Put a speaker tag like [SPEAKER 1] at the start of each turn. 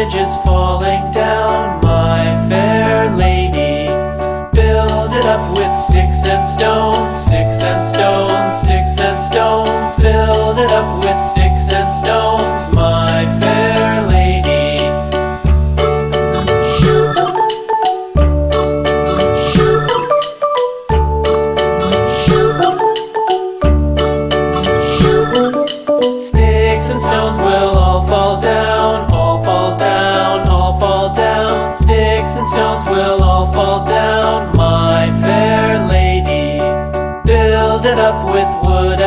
[SPEAKER 1] bridge is falling down, my fair lady. Build it up with sticks and stones, sticks and stones, sticks and stones. Build it up with sticks and stones, my fair lady. Sticks and stones will all fall down, all fall down, all fall down. Sticks and stones will all fall down, my fair lady. Build it up with wood